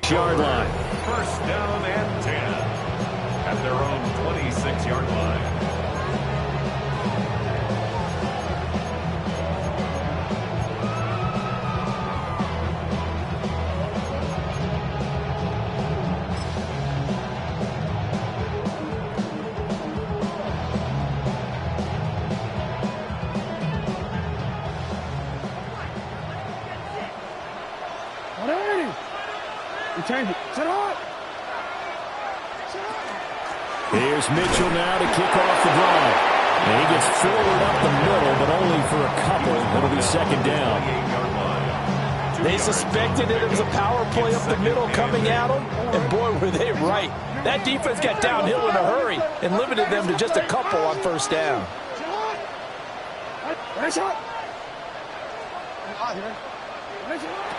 26-yard line. First down and 10 at their own 26-yard line. Here's Mitchell now to kick off the drive. And he gets forward up the middle, but only for a couple. It'll be second down. They suspected that it was a power play up the middle coming at them, and boy, were they right. That defense got downhill in a hurry and limited them to just a couple on first down.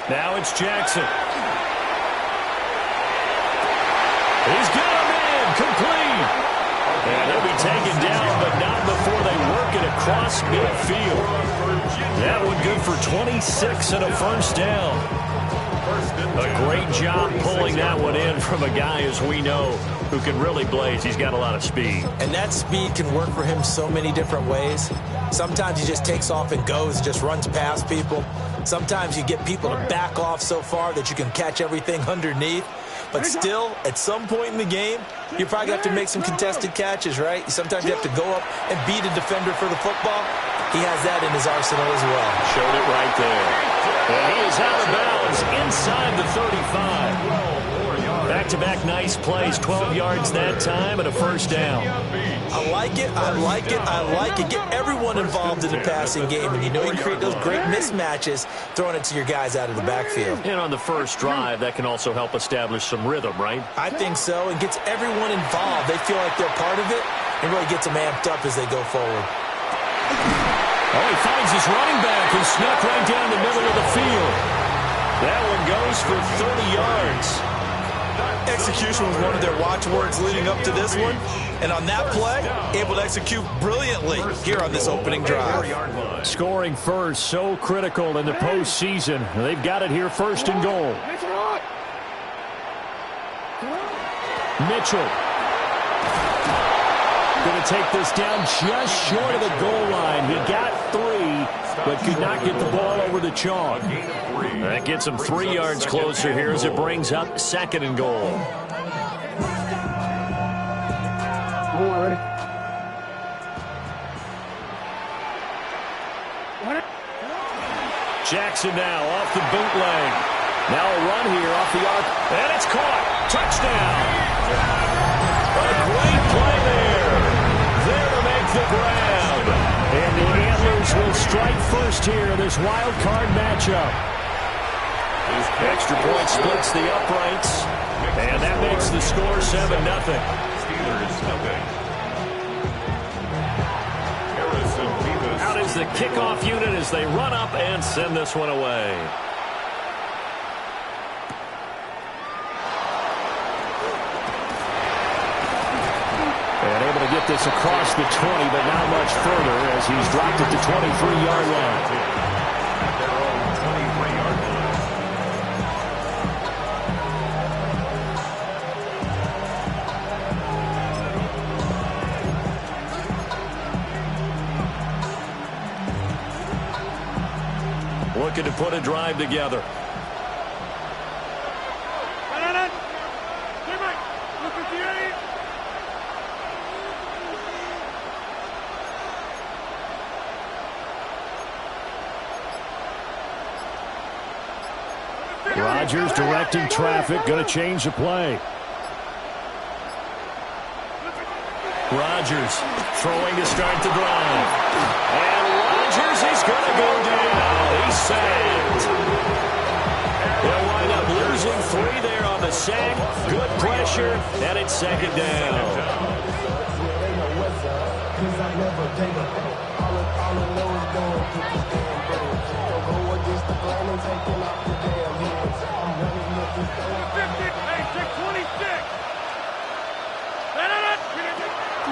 Now it's Jackson. He's got him in, complete. And he'll be taken down, but not before they work it across midfield. That one good for 26 and a first down. A great job pulling that one in from a guy, as we know, who can really blaze. He's got a lot of speed. And that speed can work for him so many different ways. Sometimes he just takes off and goes, just runs past people. Sometimes you get people to back off so far that you can catch everything underneath. But still, at some point in the game, you probably have to make some contested catches, right? Sometimes you have to go up and beat a defender for the football. He has that in his arsenal as well. Showed it right there. And he is out of bounds inside the 35. Back-to-back nice plays, 12 yards that time and a first down. I like it, I like it, I like it. Get everyone involved in the passing game, and you know you create those great mismatches throwing it to your guys out of the backfield. And on the first drive, that can also help establish some rhythm, right? I think so. It gets everyone involved. They feel like they're part of it, and really gets them amped up as they go forward. Oh, he finds his running back who snuck right down the middle of the field. That one goes for 30 yards. Execution was one of their watchwords leading up to this one. And on that play, able to execute brilliantly here on this opening drive. Scoring first, so critical in the postseason. They've got it here first and goal. Mitchell. Going to take this down just short of the goal line. He got 3, but could not get the ball over the chalk. That gets him 3 yards closer here as it brings up second and goal. Jackson now off the bootleg. Now a run here off the arc, and it's caught. Touchdown. A great play there. There to make the grab. And the Antlers will strike first here in this wild card matchup. Extra point splits the uprights, and that makes the score 7-0. Out is the kickoff unit as they run up and send this one away. And able to get this across the 20, but not much further as he's dropped it to 23-yard line. Looking to put a drive together. Rodgers directing traffic, going to change the play. Rodgers throwing to start the drive. And Rodgers is going to go down. He's sacked. They'll wind up losing 3 there on the sack. Good pressure, and it's second down.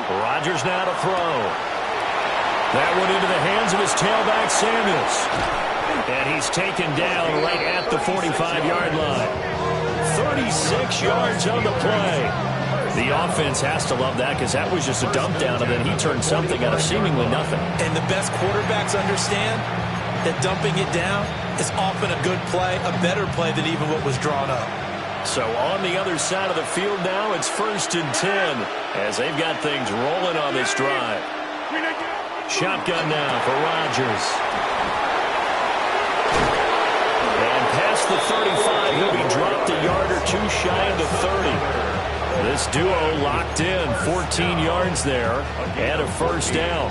Rodgers now to throw. That one into the hands of his tailback, Samuels. And he's taken down right at the 45-yard line. 46 yards on the play. The offense has to love that because that was just a dump down, and then he turned something out of seemingly nothing. And the best quarterbacks understand that dumping it down is often a good play, a better play than even what was drawn up. So on the other side of the field now, it's 1st and 10 as they've got things rolling on this drive. Shotgun now for Rodgers. And past the 35, he'll be dropped a yard or two shy of the 30. This duo locked in, 14 yards there, and a first down.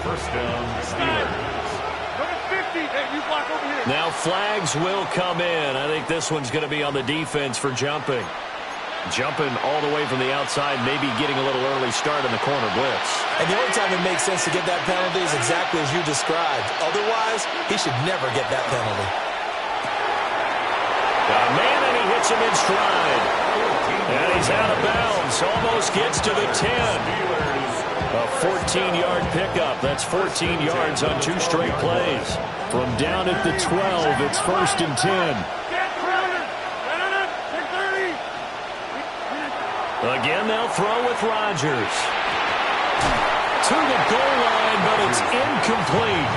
First down, Steelers. Now flags will come in. I think this one's going to be on the defense for jumping. Jumping all the way from the outside, maybe getting a little early start in the corner blitz. And the only time it makes sense to get that penalty is exactly as you described. Otherwise, he should never get that penalty. Got a man, and he hits him in stride. And he's out of bounds. Almost gets to the 10. A 14-yard pickup. That's 14 yards on 2 straight plays. From down at the 12, it's 1st and 10. Again, they'll throw with Rodgers. To the goal line, but it's incomplete.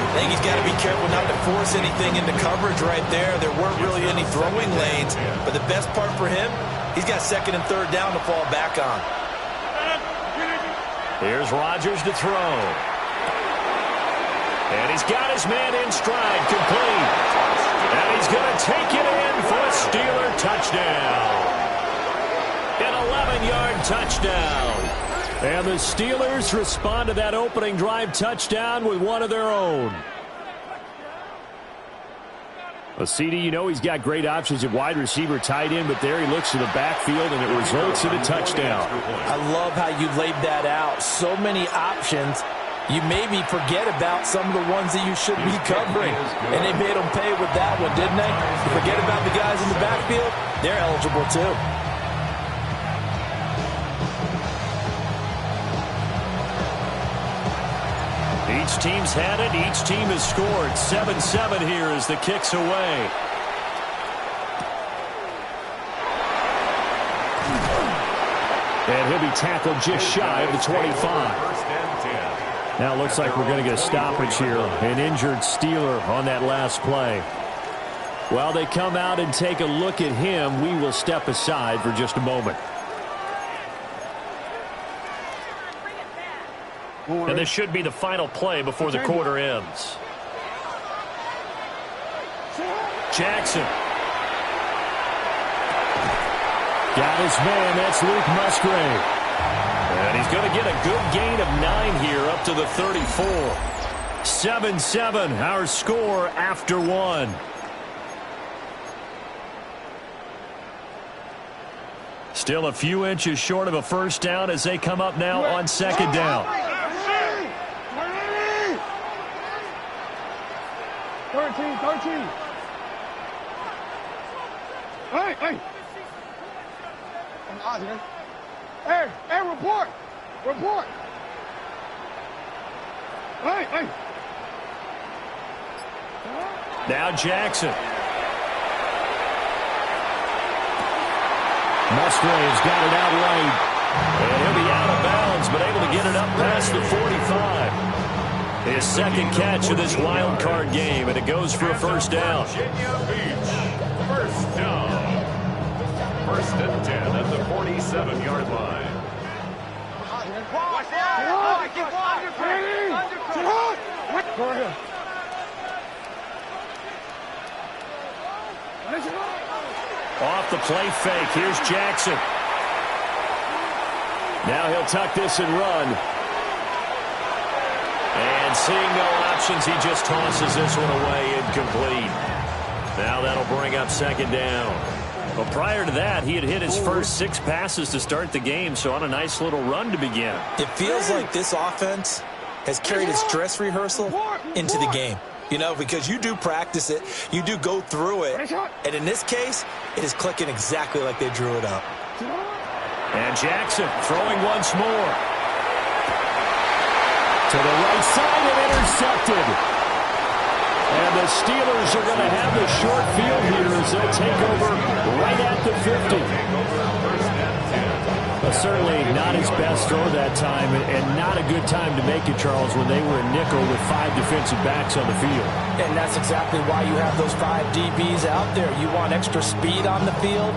I think he's got to be careful not to force anything into coverage right there. There weren't really any throwing lanes, but the best part for him, he's got 2nd and 3rd down to fall back on. Here's Rodgers to throw. And he's got his man in stride, complete. And he's going to take it in for a Steeler touchdown. An 11-yard touchdown. And the Steelers respond to that opening drive touchdown with one of their own. A CD, you know he's got great options at wide receiver, tight end, but there he looks to the backfield, and it results in a touchdown. I love how you laid that out. So many options. You maybe forget about some of the ones that you should be covering. And they made them pay with that one, didn't they? You forget about the guys in the backfield, they're eligible too. Each team's had it. Each team has scored. 7-7 here as the kick's away. And he'll be tackled just shy of the 25. Now it looks like we're going to get a stoppage here. An injured Steeler on that last play. While they come out and take a look at him, we will step aside for just a moment. And this should be the final play before the quarter ends. Jackson. Got his man. That's Luke Musgrave. And he's going to get a good gain of 9 here up to the 34. 7-7, our score after 1. Still a few inches short of a first down as they come up now on 2nd down. 13. Hey. Hey, report. Hey. Now Jackson. Musgrave's got it out right. And he'll be out of bounds, but able to get it up past the 45. His 2nd catch of this wild card game, and it goes for a first down. Virginia Beach. First down. 1st and 10 at the 47-yard line. Off the play fake. Here's Jackson. Now he'll tuck this and run. And seeing no options, he just tosses this one away, incomplete. Now that'll bring up 2nd down. But prior to that, he had hit his first 6 passes to start the game, so on a nice little run to begin. It feels like this offense has carried its dress rehearsal into the game. You know, because you do practice it, you do go through it, and in this case, it is clicking exactly like they drew it up. And Jackson throwing once more. To the right side and intercepted. And the Steelers are going to have the short field here as they'll take over right at the 50. Well, certainly not his best throw that time, and not a good time to make it, Charles, when they were in nickel with 5 defensive backs on the field. And that's exactly why you have those 5 DBs out there. You want extra speed on the field,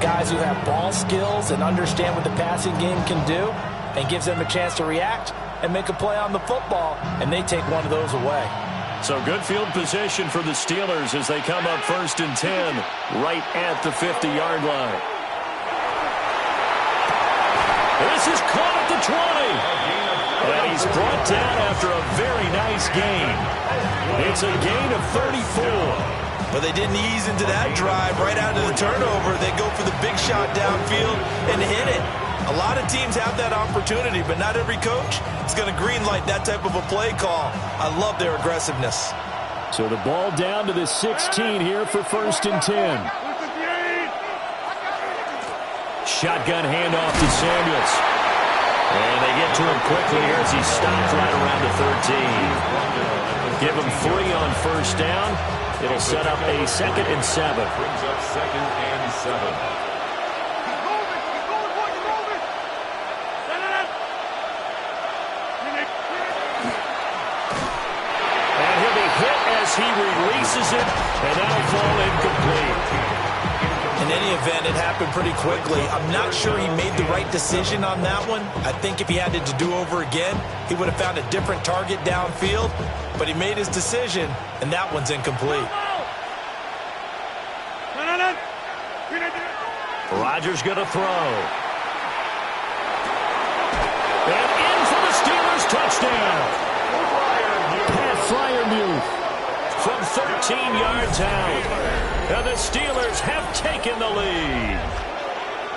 guys who have ball skills and understand what the passing game can do, and gives them a chance to react and make a play on the football, and they take one of those away. So good field position for the Steelers as they come up 1st and 10 right at the 50-yard line. This is caught at the 20. And he's brought down after a very nice gain. It's a gain of 34. But they didn't ease into that drive right out of the turnover. They go for the big shot downfield and hit it. A lot of teams have that opportunity, but not every coach is going to greenlight that type of a play call. I love their aggressiveness. So the ball down to the 16 here for 1st and 10. Shotgun handoff to Samuels. And they get to him quickly here as he stops right around the 13. Give him 3 on 1st down. It'll set up a 2nd and 7. Brings up 2nd and 7. He releases it, and that'll fall incomplete. In any event, it happened pretty quickly. I'm not sure he made the right decision on that one. I think if he had it to do over again, he would have found a different target downfield, but he made his decision, and that one's incomplete. Rodgers going to throw. And in for the Steelers touchdown. Pat Freiermuth from 13 yards out. And the Steelers have taken the lead.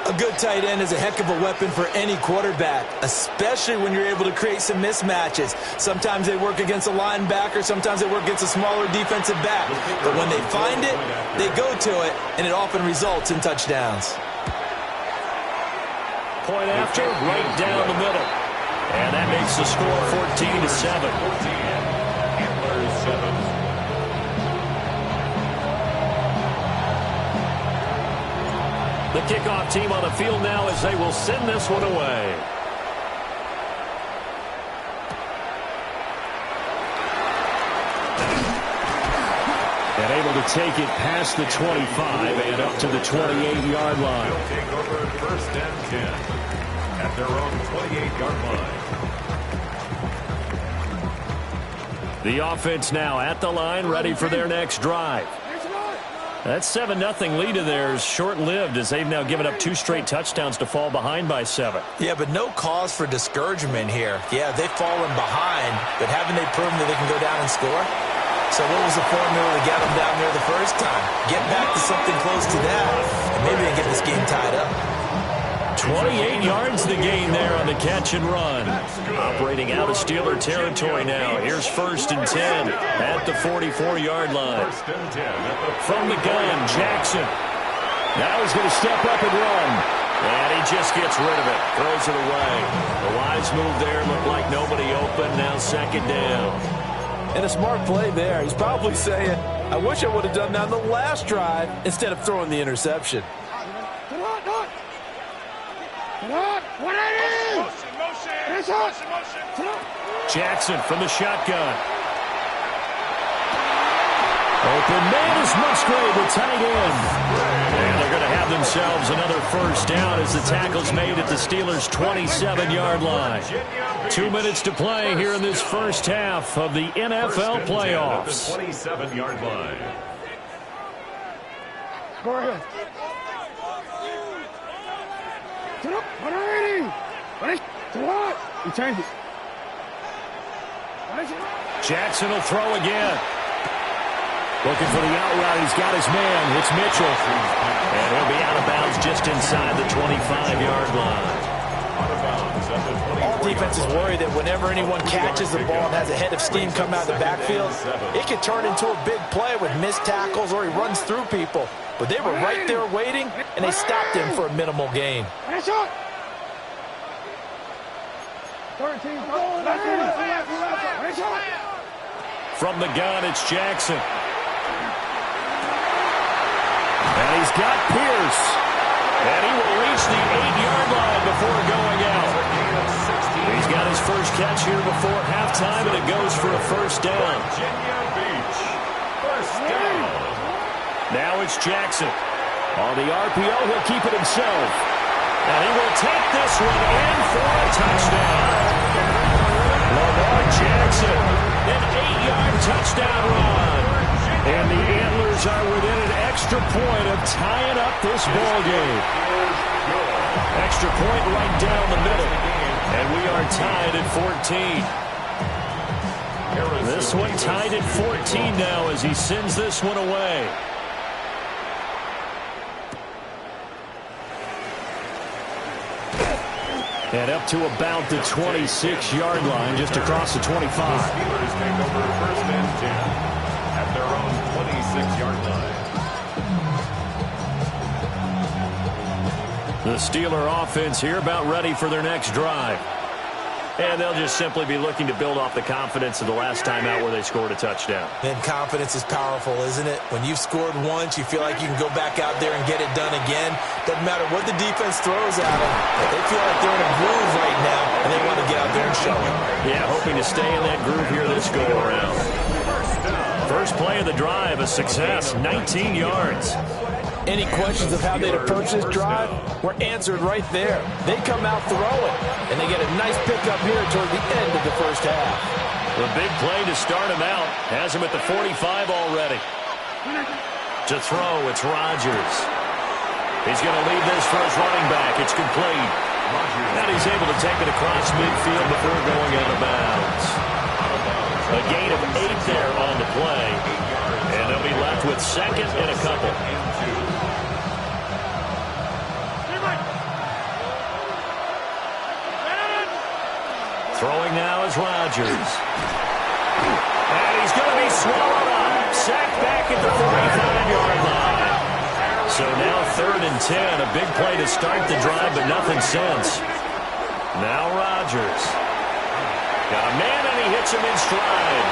A good tight end is a heck of a weapon for any quarterback, especially when you're able to create some mismatches. Sometimes they work against a linebacker, sometimes they work against a smaller defensive back. But when they find it, they go to it, and it often results in touchdowns. Point after, right down the middle. And that makes the score 14-7. The kickoff team on the field now as they will send this one away. And able to take it past the 25 and up to the 28-yard line. They'll take over 1st and 10 at their own 28-yard line. The offense now at the line, ready for their next drive. That 7-0 lead of theirs short-lived as they've now given up 2 straight touchdowns to fall behind by 7. Yeah, but no cause for discouragement here. Yeah, they've fallen behind, but haven't they proven that they can go down and score? So what was the formula to get them down there the first time? Get back to something close to that, and maybe they get this game tied up. 28 yards the gain there on the catch and run. Operating out of Steeler territory now. Here's 1st and 10 at the 44-yard line. From the gun, Jackson. Now he's going to step up and run. And he just gets rid of it. Throws it away. The wise move there. Looked like nobody open. Now 2nd down. And a smart play there. He's probably saying, I wish I would have done that on the last drive instead of throwing the interception. Jackson from the shotgun. Open man is Musgrave, the tight end. And they're going to have themselves another 1st down as the tackle's made at the Steelers' 27-yard line. 2 minutes to play here in this first half of the NFL playoffs. 27-yard line. Go ahead. He changed it. Jackson will throw again. Looking for the out route. He's got his man. It's Mitchell. And he'll be out of bounds just inside the 25-yard line. All defenses worry that whenever anyone catches the ball and has a head of steam come out of the backfield, it could turn into a big play with missed tackles or he runs through people. But they were right there waiting, and they stopped him for a minimal gain. 13, From the gun, it's Jackson. And he's got Pierce. And he will reach the 8-yard line before going out. He's got his first catch here before halftime, and it goes for a first down. Virginia Beach. First down. Now it's Jackson. On the RPO, he'll keep it himself. And he will take this one in for a touchdown. Lamar Jackson, an 8-yard touchdown run. And the Antlers are within an extra point of tying up this ball game. Extra point right down the middle. And we are tied at 14. This one tied at 14 now as he sends this one away. And up to about the 26-yard line, just across the 25. The Steelers take over first and 10 at their own 26-yard line. The Steeler offense here about ready for their next drive. And they'll just simply be looking to build off the confidence of the last time out where they scored a touchdown. And confidence is powerful, isn't it? When you've scored once, you feel like you can go back out there and get it done again. Doesn't matter what the defense throws at them. They feel like they're in a groove right now, and they want to get out there and show it. Yeah, hoping to stay in that groove here this go-around. First play of the drive, a success, 19 yards. Any questions of how they'd approach this drive were answered right there. They come out throwing, and they get a nice pickup here toward the end of the first half. The big play to start him out. Has him at the 45 already. To throw, it's Rodgers. He's going to leave this for his running back. It's complete. And he's able to take it across midfield before going out of bounds. A gain of 8 there on the play. And they'll be left with second and a couple. Throwing now is Rodgers. And he's going to be swallowed up. Sacked back at the 45-yard line. So now 3rd and 10. A big play to start the drive, but nothing since. Now Rodgers. Got a man, and he hits him in stride.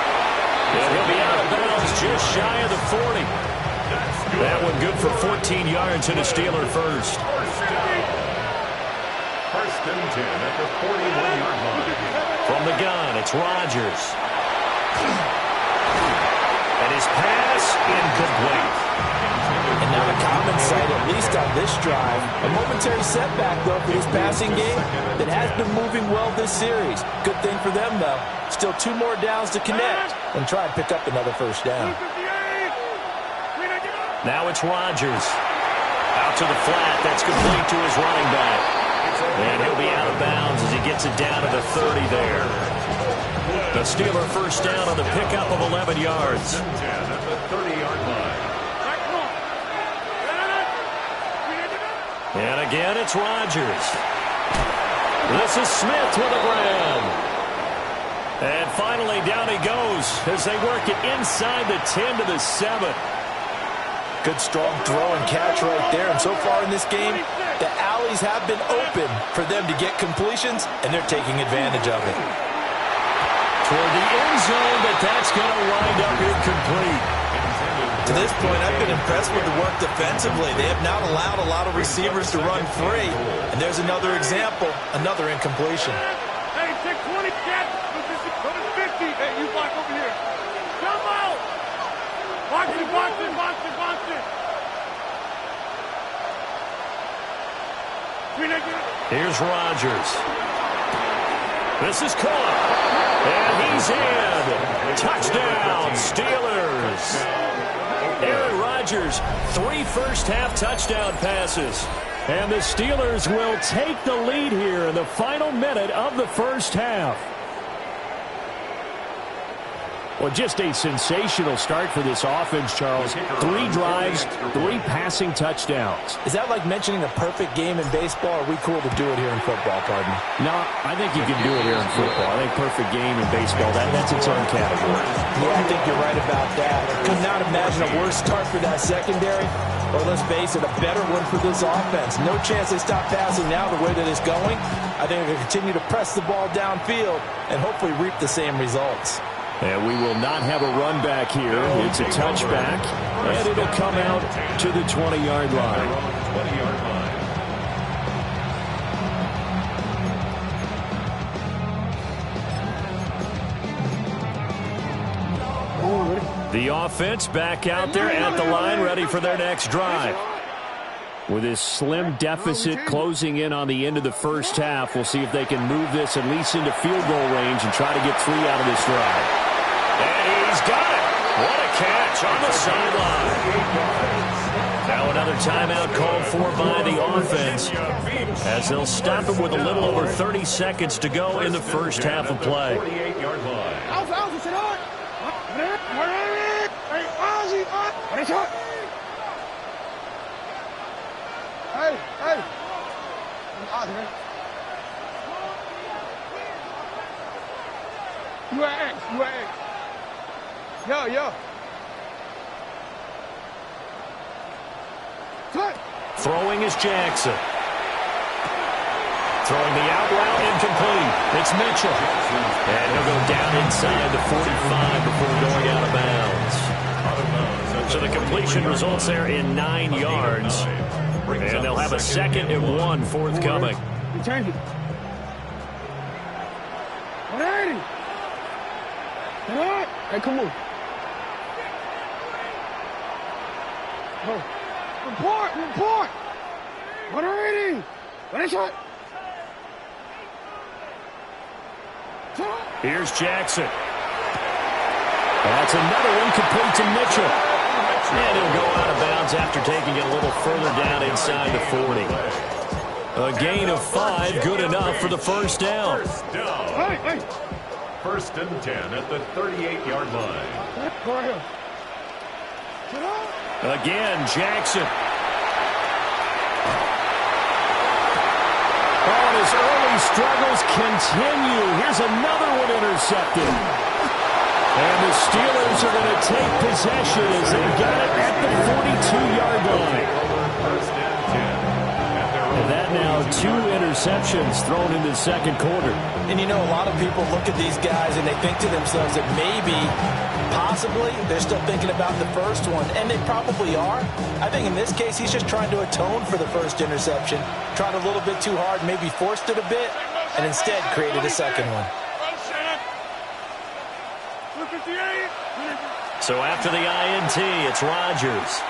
And he'll be out of bounds just shy of the 40. That one good for 14 yards and a Steeler first. First and 10 at the 41-yard line. From the gun, it's Rodgers. And his pass incomplete. And now the common sight, at least on this drive. A momentary setback, though, for this passing game that has been moving well this series. Good thing for them, though. Still 2 more downs to connect and try and pick up another first down. Now it's Rodgers. Out to the flat. That's complete to his running back. And he'll be out of bounds as he gets it down to the 30 there. The Steeler first down on the pickup of 11 yards. 10 at the 30-yard line. And again, it's Rodgers. This is Smith with a grab. And finally, down he goes as they work it inside the 10 to the 7. Good, strong throw and catch right there. And so far in this game, the alleys have been open for them to get completions, and they're taking advantage of it. Toward the end zone, but that's going to wind up incomplete. To this point, I've been impressed with the work defensively. They have not allowed a lot of receivers to run free. And there's another example, another incompletion. Hey, take 20, Cat. Go to 50. Hey, you block over here. Come out. Box it, box it, box it, box it. Here's Rodgers. This is caught. And he's in. Touchdown, Steelers. Aaron Rodgers, 3 first-half touchdown passes. And the Steelers will take the lead here in the final minute of the first half. Well, just a sensational start for this offense, Charles. 3 drives, 3 passing touchdowns. Is that like mentioning a perfect game in baseball, or are we cool to do it here in football, Cardinal? No, I think you can do it here in football. I think perfect game in baseball, that's its own category. Yeah, I think you're right about that. Could not imagine a worse start for that secondary, or let's face it, a better one for this offense. No chance they stop passing now the way that it's going. I think they're going to continue to press the ball downfield and hopefully reap the same results. And we will not have a run back here. It's a touchback, and it'll come out to the 20-yard line. 20-yard line. The offense back out there at the line, ready for their next drive. With this slim deficit closing in on the end of the first half, we'll see if they can move this at least into field goal range and try to get 3 out of this drive. And he's got it. What a catch on the sideline. Now another timeout called for by the offense as they'll stop him with a little over 30 seconds to go in the first half of play. 48-yard line. Hey. You at X. Yo. Cut. Throwing is Jackson. Throwing the out route incomplete. It's Mitchell. And he'll go down inside the 45 before going out of bounds. So the completion results there in 9 yards. And they'll have a 2nd and 1 forthcoming. You change it. 180. Hey, come on. Oh. Report. 180. Finish it. Here's Jackson. That's another one complete to Mitchell. And he'll go out of bounds after taking it a little further down inside the 40. A gain of 5, good enough for the first down. First down. Hey. First and 10 at the 38-yard line. Go ahead. Again, Jackson. Oh, his early struggles continue. Here's another one intercepted. And the Steelers are going to take possession as they got it at the 42-yard line. First and 10. And that now 2 interceptions thrown in the second quarter. And you know, a lot of people look at these guys and they think to themselves that maybe, possibly, they're still thinking about the first one. And they probably are. I think in this case, he's just trying to atone for the first interception. Tried a little bit too hard, maybe forced it a bit, and instead created a second one. So after the INT, it's Rodgers.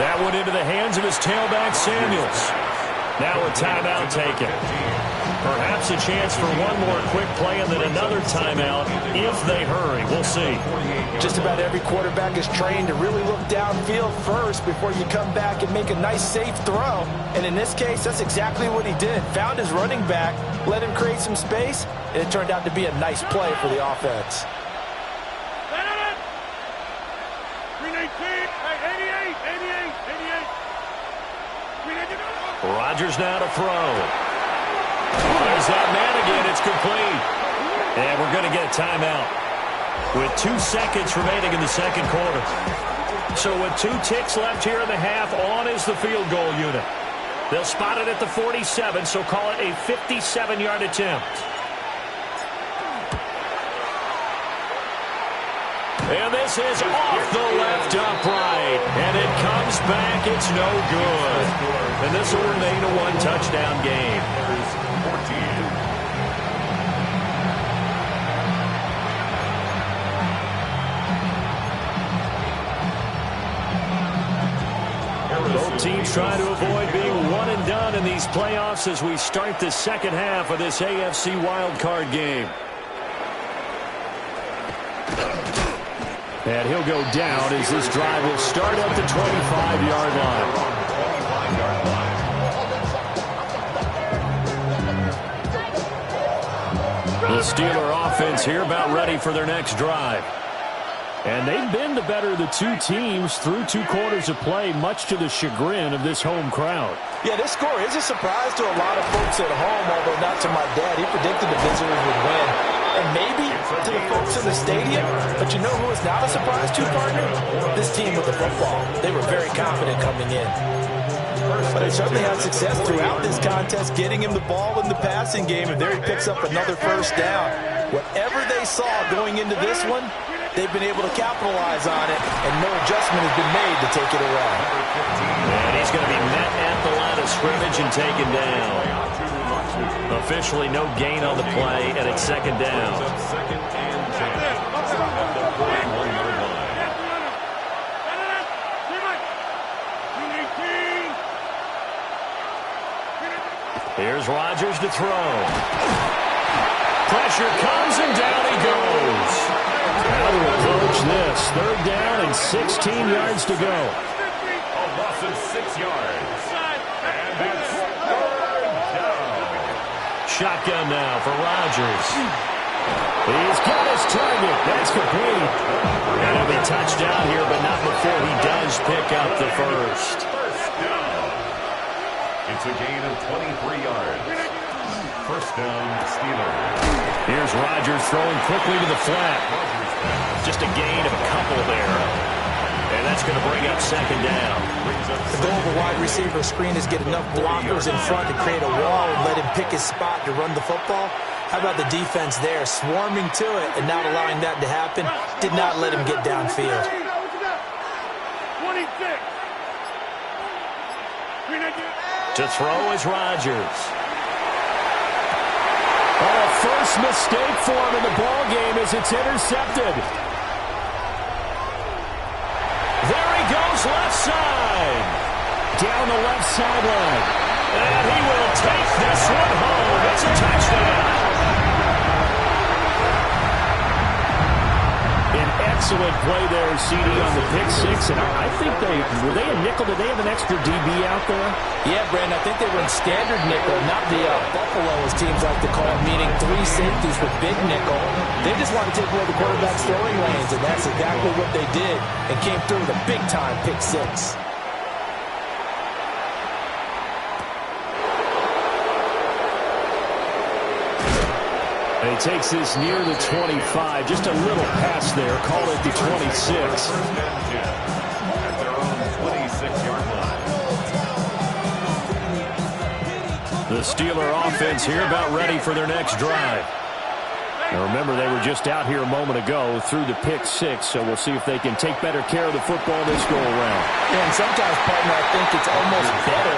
That went into the hands of his tailback, Samuels. Now a timeout taken. Perhaps a chance for one more quick play and then another timeout if they hurry. We'll see. Just about every quarterback is trained to really look downfield first before you come back and make a nice, safe throw. And in this case, that's exactly what he did. Found his running back, let him create some space, and it turned out to be a nice play for the offense. Rodgers now to throw. There's that man again. It's complete. And we're going to get a timeout with 2 seconds remaining in the second quarter. So with 2 ticks left here in the half, on is the field goal unit. They'll spot it at the 47, so call it a 57-yard attempt. And this is off the left upright. And it comes back. It's no good. And this will remain a 1-touchdown game. Both teams trying to avoid being one and done in these playoffs as we start the second half of this AFC Wildcard game. And he'll go down as this drive will start at the 25-yard line. The Steeler offense here about ready for their next drive. And they've been the better of the 2 teams through 2 quarters of play, much to the chagrin of this home crowd. Yeah, this score is a surprise to a lot of folks at home, although not to my dad. He predicted the visitors would win. And maybe to the folks in the stadium, but you know who is not a surprise to, partner? This team with the football. They were very confident coming in. But they certainly had success throughout this contest, getting him the ball in the passing game, and there he picks up another first down. Whatever they saw going into this one, they've been able to capitalize on it, and no adjustment has been made to take it away. And he's going to be met at the line of scrimmage and taken down. Officially no gain on the play, and it's second down. Here's Rodgers to throw. Pressure comes, and down he goes. How to approach this? Third down and 16 yards to go. A loss of 6 yards. And that's third down. Shotgun now for Rodgers. He's got his target. That's complete. And he'll be touched down here, but not before he does pick up the first. First down. It's a gain of 23 yards. First down, Steelers. Here's Rodgers throwing quickly to the flat. Just a gain of a couple there. And that's going to bring up second down. The goal of a wide receiver screen is get enough blockers in front to create a wall and let him pick his spot to run the football. How about the defense there, swarming to it and not allowing that to happen? Did not let him get downfield. 26. To throw is Rodgers. Oh, first mistake for him in the ball game as it's intercepted. There he goes, left side. Down the left sideline. And he will take this one home. It's a touchdown. An excellent play there, CD, on the pick six. And I think were they a nickel? Did they have an extra DB out there? Yeah, Brandon, I think they were in standard nickel, not the Buffalo, as teams like to call it, meaning 3 safeties with big nickel. They just want to take away the quarterback's throwing lanes, and that's exactly what they did, and came through with a big-time pick six. And he takes this near the 25. Just a little pass there. Call it the 26. At their own 26-yard line. The Steeler offense here about ready for their next drive. Now remember, they were just out here a moment ago through the pick six, so we'll see if they can take better care of the football this go-around. Yeah, and sometimes, partner, I think it's almost better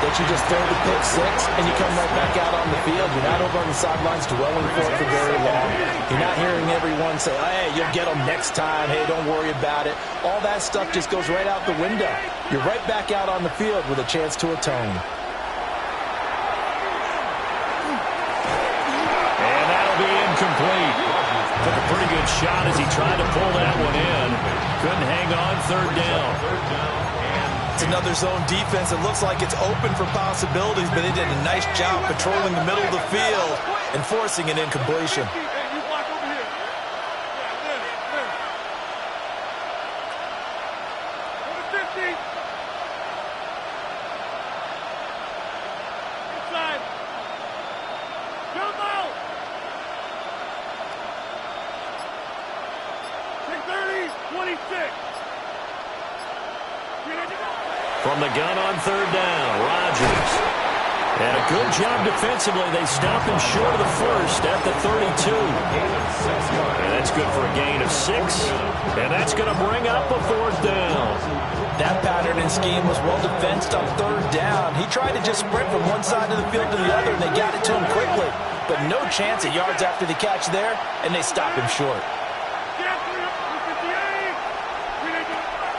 that you just throw the pick six and you come right back out on the field. You're not over on the sidelines dwelling for it for very long. You're not hearing everyone say, hey, you'll get them next time. Hey, don't worry about it. All that stuff just goes right out the window. You're right back out on the field with a chance to atone. Complete. Took a pretty good shot as he tried to pull that one in. Couldn't hang on. Third down. It's another zone defense. It looks like it's open for possibilities, but they did a nice job patrolling the middle of the field and forcing an incompletion. You block over here. Yeah, there. Go to 50. Inside. Jump out. 26. From the gun on third down, Rodgers. And a good job defensively. They stopped him short of the first at the 32. And that's good for a gain of 6. And that's going to bring up a fourth down. That pattern and scheme was well defensed on third down. He tried to just sprint from one side of the field to the other, and they got it to him quickly. But no chance at yards after the catch there, and they stopped him short.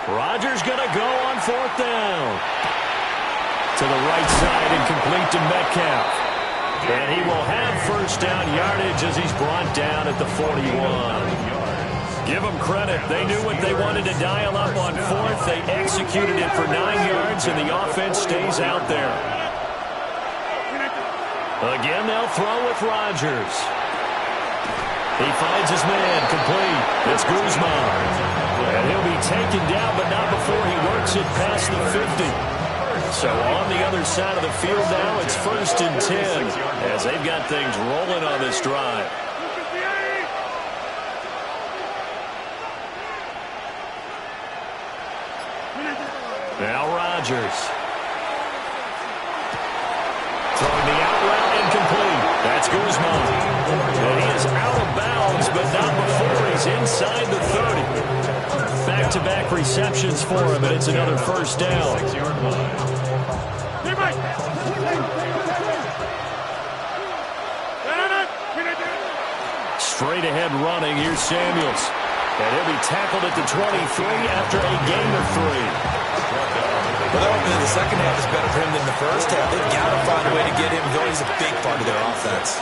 Rodgers going to go on fourth down. To the right side and complete to Metcalf. And he will have first down yardage as he's brought down at the 41. Give them credit. They knew what they wanted to dial up on fourth. They executed it for 9 yards, and the offense stays out there. Again, they'll throw with Rodgers. He finds his man complete. It's Guzman. And he'll be taken down, but not before he works it past the 50. So on the other side of the field now, it's 1st and 10 as they've got things rolling on this drive. Now Rodgers. Throwing the out route incomplete. That's Guzman. And he is out of bounds, but not before he's inside the 30. Back-to-back receptions for him, and it's another first down. Straight ahead running. Here's Samuels. And he'll be tackled at the 23 after a gain of 3. Well, the second half is better for him than the first half. They've got to find a way to get him going. He's a big part of their offense.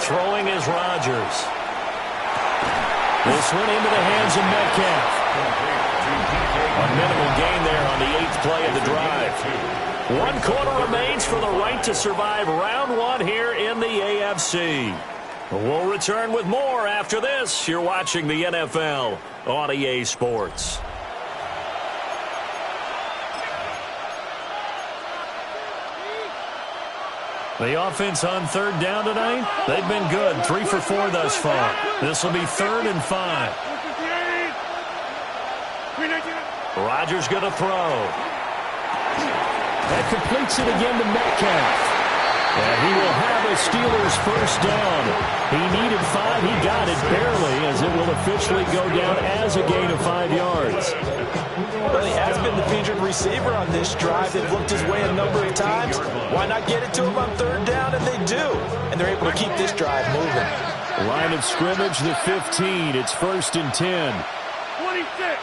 Throwing is Rodgers. This one into the hands of Metcalf. A minimal gain there on the 8th play of the drive. 1 quarter remains for the right to survive round 1 here in the AFC. We'll return with more after this. You're watching the NFL on EA Sports. The offense on 3rd down tonight, they've been good. 3 for 4 thus far. This will be 3rd and 5. Rodgers going to throw. That completes it again to Metcalf. And he will have a Steelers first down. He needed 5. He got it barely, as it will officially go down as a gain of 5 yards. Well, he has been the featured receiver on this drive. They've looked his way a number of times. Why not get it to him on 3rd down? And they do. And they're able to keep this drive moving. Line of scrimmage, the 15. It's 1st and 10. 26.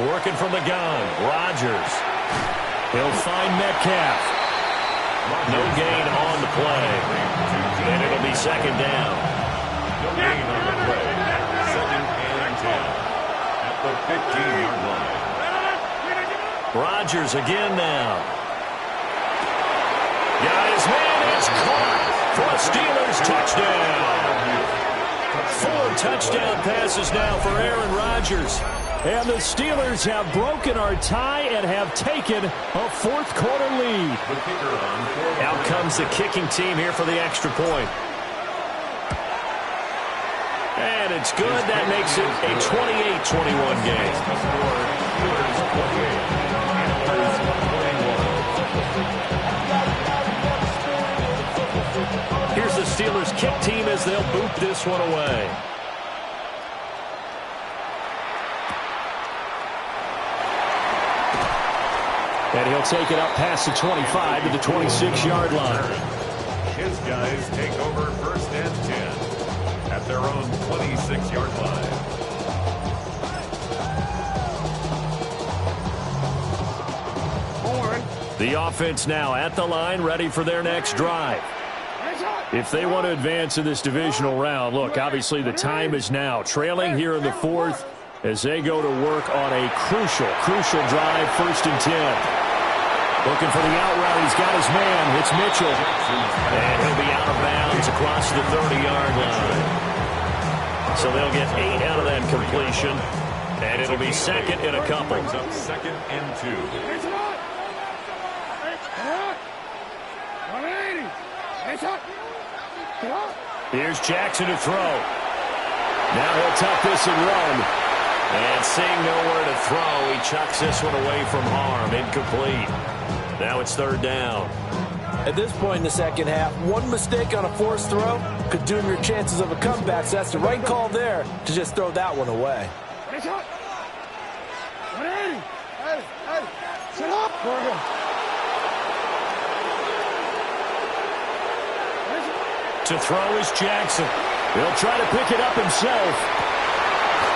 Working from the gun. Rodgers. He'll find Metcalf. No gain on the play. And it'll be 2nd down. No gain on the play. 2nd and 10 at the 15-yard line. Rodgers again now. Got his man. It's caught for a Steelers touchdown. 4 touchdown passes now for Aaron Rodgers. And the Steelers have broken our tie and have taken a 4th quarter lead. Out comes the kicking team here for the extra point. And it's good. That makes it a 28-21 game. Here's the Steelers kick team as they'll boot this one away. And he'll take it up past the 25 to the 26-yard line. His guys take over 1st and 10 at their own 26-yard line. The offense now at the line, ready for their next drive. If they want to advance in this divisional round, look, obviously the time is now. Trailing here in the 4th as they go to work on a crucial drive, 1st and 10. Looking for the out route. He's got his man. It's Mitchell. And he'll be out of bounds across the 30-yard line. So they'll get 8 out of that completion. And it'll be 2nd and a couple. Brings up 2nd and 2. Here's Jackson to throw. Now he'll tuck this and run. And seeing nowhere to throw, he chucks this one away from harm. Incomplete. Now it's 3rd down. At this point in the second half, one mistake on a forced throw could doom your chances of a comeback. So that's the right call there to just throw that one away. To throw is Jackson. He'll try to pick it up himself.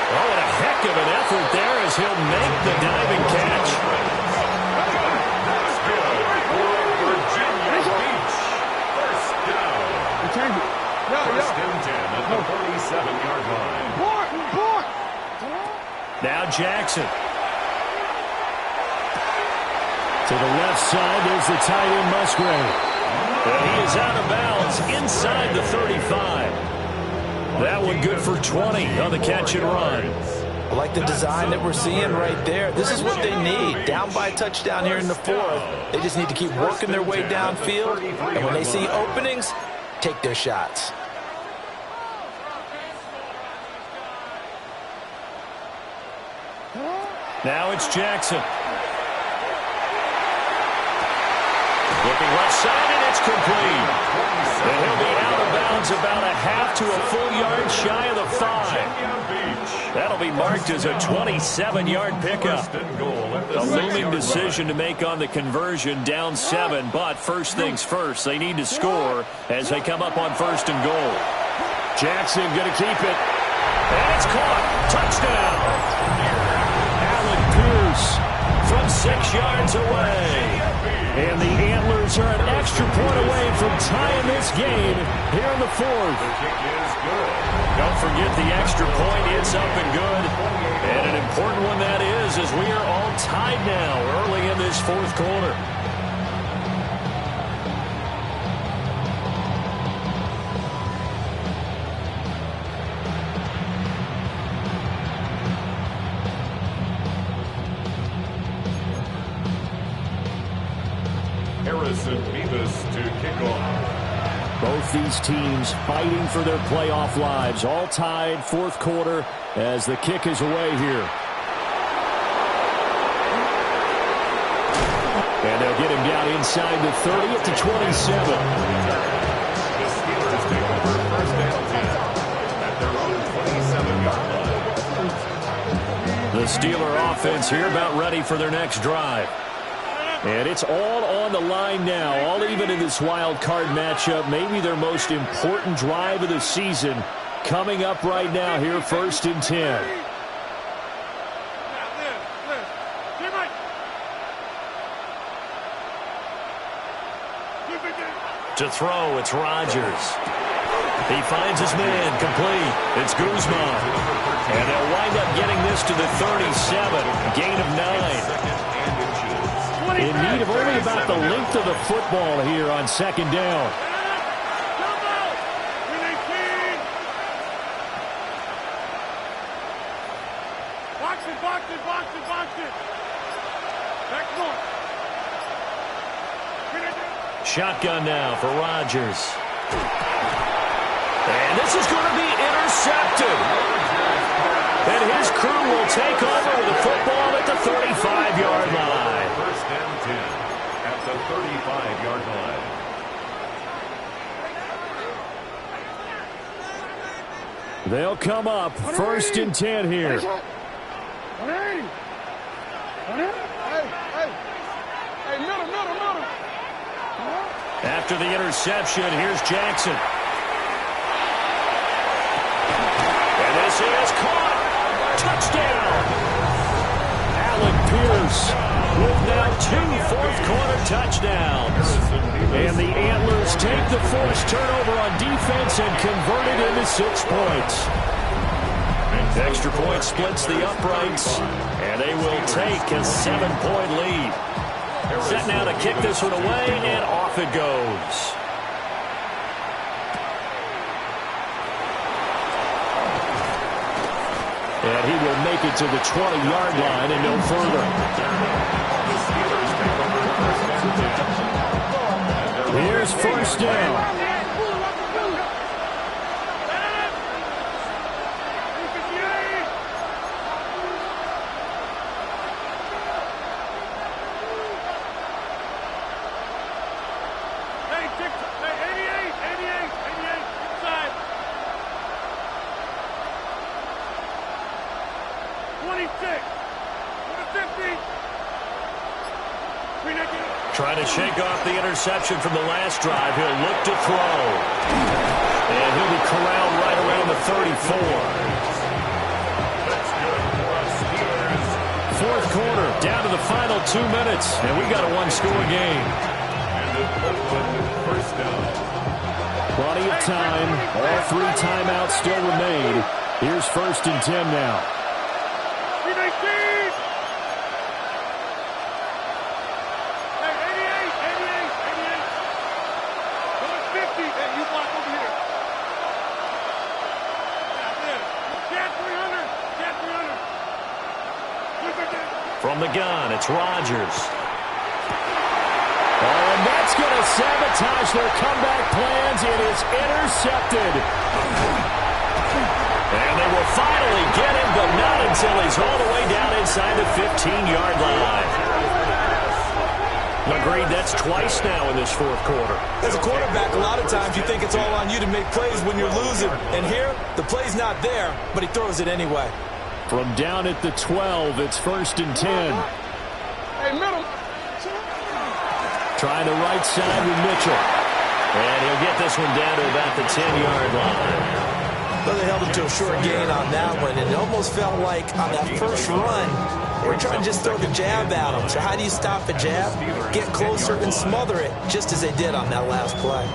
Oh, and a heck of an effort there as he'll make the diving catch. That's good for Virginia Beach. 1st down. 1st and 10 at the 47-yard line. Now Jackson. To the left side, there's the tight end Musgrave. And he is out of bounds inside the 35. That one good for 20 on the catch and run. I like the design that we're seeing right there. This is what they need. Down by a touchdown here in the 4th. They just need to keep working their way downfield. And when they see openings, take their shots. Now it's Jackson. Looking left side, and it's complete. And he'll be out of bounds about a half to a full yard shy of the 5. That'll be marked as a 27-yard pickup. A looming decision to make on the conversion, down 7. But first things first, they need to score as they come up on 1st and goal. Jackson going to keep it. And it's caught. Touchdown. Alec Pierce from 6 yards away. And the Antlers are an extra point away from tying this game here in the 4th. Don't forget the extra point. It's up and good. And an important one that is, as we are all tied now early in this 4th quarter. To kick off. Both these teams fighting for their playoff lives. All tied, 4th quarter as the kick is away here. And they'll get him down inside the 30 at the 27. The Steelers take over 1st and 10 at their own 27-yard line. The Steeler offense here about ready for their next drive. And it's all on the line now, all even in this wild card matchup. Maybe their most important drive of the season coming up right now here, 1st and 10. To throw, it's Rodgers. He finds his man, complete. It's Guzman. And they'll wind up getting this to the 37, gain of 9. In need of only about the length of the football here on 2nd down. Shotgun now for Rodgers. And this is going to be intercepted. And his crew will take over with the football at the 35-yard line. 1st and 10 at the 35-yard line. They'll come up 1st and 10 here. After the interception, here's Jackson. And this is caught. Touchdown. Alec Pierce with now 2 4th-quarter touchdowns. And the Antlers take the forced turnover on defense and convert it into 6 points. Extra point splits the uprights, and they will take a 7-point lead. Set now to kick this one away, and off it goes. And he will make it to the 20-yard line and no further. Here's 1st down. Trying to shake off the interception from the last drive. He'll look to throw. And he'll be corralled right around the 34. 4th quarter, down to the final 2 minutes. And we got a 1-score game. Plenty of time. All 3 timeouts still remain. Here's 1st and 10 now. From the gun, it's Rodgers. And that's going to sabotage their comeback plans. It is intercepted. And they will finally get him, but not until he's all the way down inside the 15-yard line. Agreed, that's twice now in this fourth quarter. As a quarterback, a lot of times you think it's all on you to make plays when you're losing. And here, the play's not there, but he throws it anyway. From down at the 12, it's 1st and 10. Hey, middle. Trying the right side with Mitchell. And he'll get this one down to about the 10-yard line. Well, they held him to a short gain on that one, and it almost felt like on that first run, they were trying to just throw the jab at him. So how do you stop a jab? Get closer and smother it, just as they did on that last play.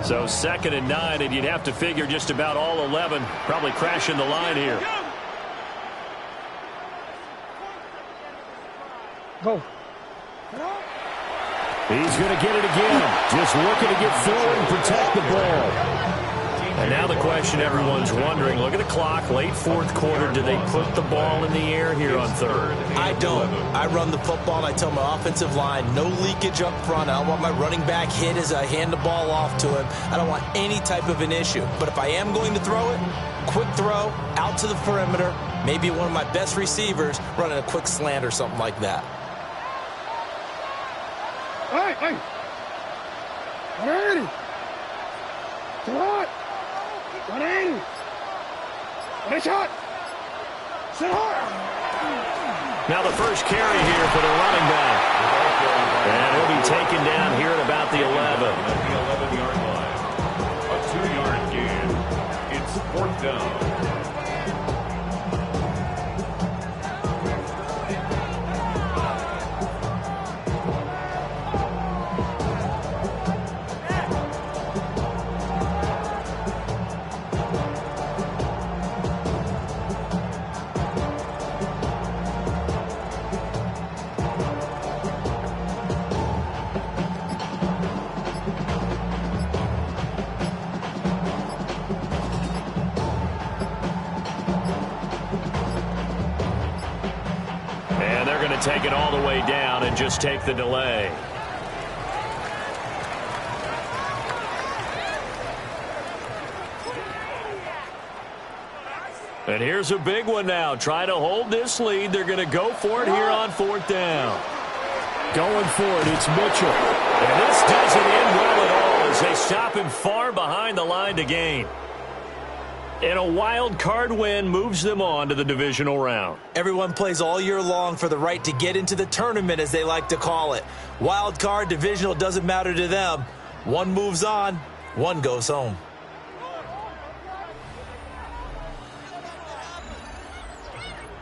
So 2nd and 9, and you'd have to figure just about all 11 probably crashing the line here. Go. He's going to get it again. Just looking to get forward and protect the ball. And now the question everyone's wondering, look at the clock, late fourth quarter, do they put the ball in the air here on 3rd? I don't. I run the football, and I tell my offensive line, no leakage up front. I don't want my running back hit as I hand the ball off to him. I don't want any type of an issue. But if I am going to throw it, quick throw, out to the perimeter, maybe one of my best receivers running a quick slant or something like that. Hey, hey. 180. To what? 180. What a shot. Sit hard. Now the first carry here for the running back. And he'll be taken down here at about the 11. At the 11-yard line. A 2-yard gain. It's 4th down. Take it all the way down and just take the delay. And here's a big one now. Trying to hold this lead. They're going to go for it here on 4th down. Going for it, it's Mitchell. And this doesn't end well at all as they stop him far behind the line to gain. And a wild card win moves them on to the divisional round. Everyone plays all year long for the right to get into the tournament, as they like to call it. Wild card, divisional, doesn't matter to them. One moves on, one goes home.